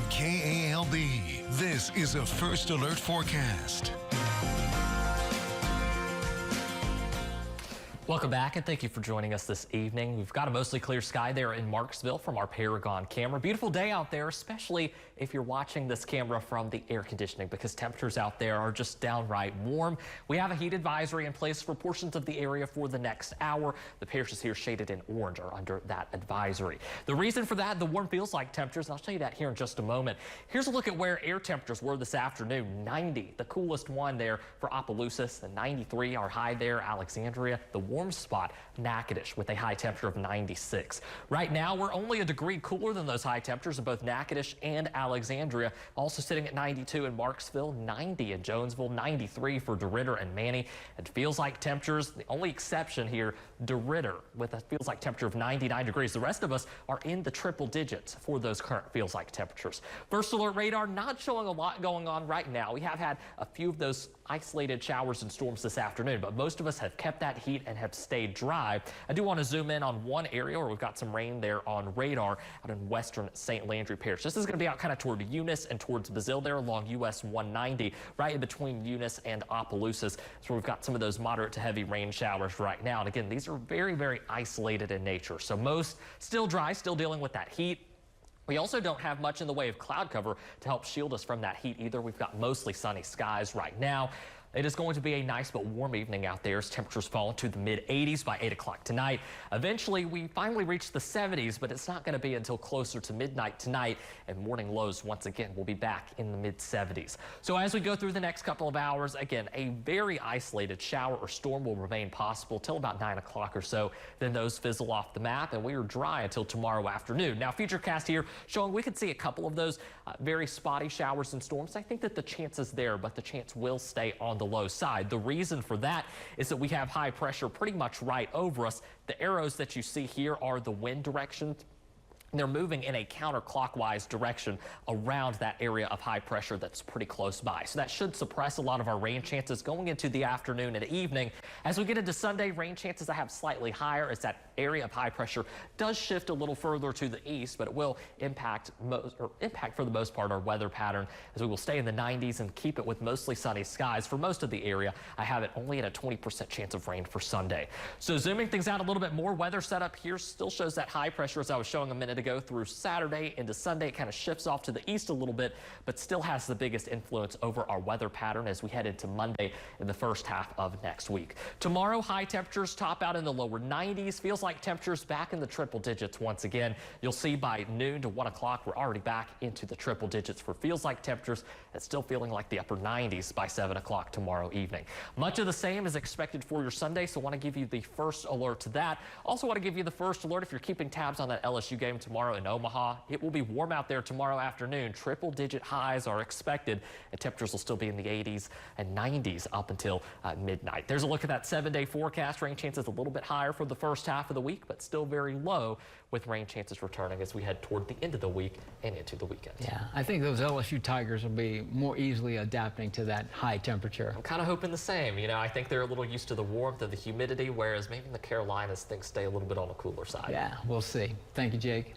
KALB. This is a First Alert forecast. Welcome back and thank you for joining us this evening. We've got a mostly clear sky there in Marksville from our Paragon camera. Beautiful day out there, especially if you're watching this camera from the air conditioning, because temperatures out there are just downright warm. We have a heat advisory in place for portions of the area for the next hour. The parishes here shaded in orange are under that advisory. The reason for that, the warm feels like temperatures, and I'll show you that here in just a moment. Here's a look at where air temperatures were this afternoon. 90, the coolest one there for Opelousas, the 93, our high there, Alexandria. The warm spot, Natchitoches, with a high temperature of 96. Right now, we're only a degree cooler than those high temperatures in both Natchitoches and Alexandria. Also sitting at 92 in Marksville, 90 in Jonesville, 93 for DeRidder and Manny. It feels like temperatures, the only exception here, DeRidder, with a feels like temperature of 99 degrees. The rest of us are in the triple digits for those current feels like temperatures. First alert radar not showing a lot going on right now. We have had a few of those isolated showers and storms this afternoon, but most of us have kept that heat and have stayed dry. I do want to zoom in on one area where we've got some rain there on radar out in western St. Landry Parish. This is going to be out kind of toward Eunice and towards Bazille there along US 190, right in between Eunice and Opelousas. So we've got some of those moderate to heavy rain showers right now. And again, these are very, very isolated in nature. So most still dry, still dealing with that heat. We also don't have much in the way of cloud cover to help shield us from that heat either. We've got mostly sunny skies right now. It is going to be a nice but warm evening out there as temperatures fall into the mid-80s by 8 o'clock tonight. Eventually, we finally reach the 70s, but it's not going to be until closer to midnight tonight, and morning lows once again will be back in the mid-70s. So as we go through the next couple of hours, again, a very isolated shower or storm will remain possible till about 9 o'clock or so. Then those fizzle off the map, and we are dry until tomorrow afternoon. Now, Futurecast here showing we could see a couple of those very spotty showers and storms. I think that the chance is there, but the chance will stay on the low side. The reason for that is that we have high pressure pretty much right over us. The arrows that you see here are the wind directions. They're moving in a counterclockwise direction around that area of high pressure that's pretty close by. So that should suppress a lot of our rain chances going into the afternoon and evening. As we get into Sunday, rain chances I have slightly higher as that area of high pressure does shift a little further to the east, but it will impact for the most part our weather pattern as we will stay in the 90s and keep it with mostly sunny skies for most of the area. I have it only at a 20% chance of rain for Sunday. So zooming things out a little bit more, weather setup here still shows that high pressure as I was showing a minute ago through Saturday into Sunday. It kind of shifts off to the east a little bit, but still has the biggest influence over our weather pattern as we head into Monday in the first half of next week. Tomorrow, high temperatures top out in the lower 90s. Feels like temperatures back in the triple digits once again. You'll see by noon to 1 o'clock, we're already back into the triple digits for feels like temperatures. It's still feeling like the upper 90s by 7 o'clock tomorrow evening. Much of the same is expected for your Sunday, so I want to give you the first alert to that. Also want to give you the first alert if you're keeping tabs on that LSU game tomorrow in Omaha. It will be warm out there tomorrow afternoon. Triple digit highs are expected, and temperatures will still be in the 80s and 90s up until midnight. There's a look at that 7-day forecast. Rain chances a little bit higher for the first half of the week, but still very low, with rain chances returning as we head toward the end of the week and into the weekend. Yeah, I think those LSU Tigers will be more easily adapting to that high temperature. I'm kind of hoping the same. You know, I think they're a little used to the warmth of the humidity, whereas maybe in the Carolinas things stay a little bit on the cooler side. Yeah, we'll see. Thank you, Jake.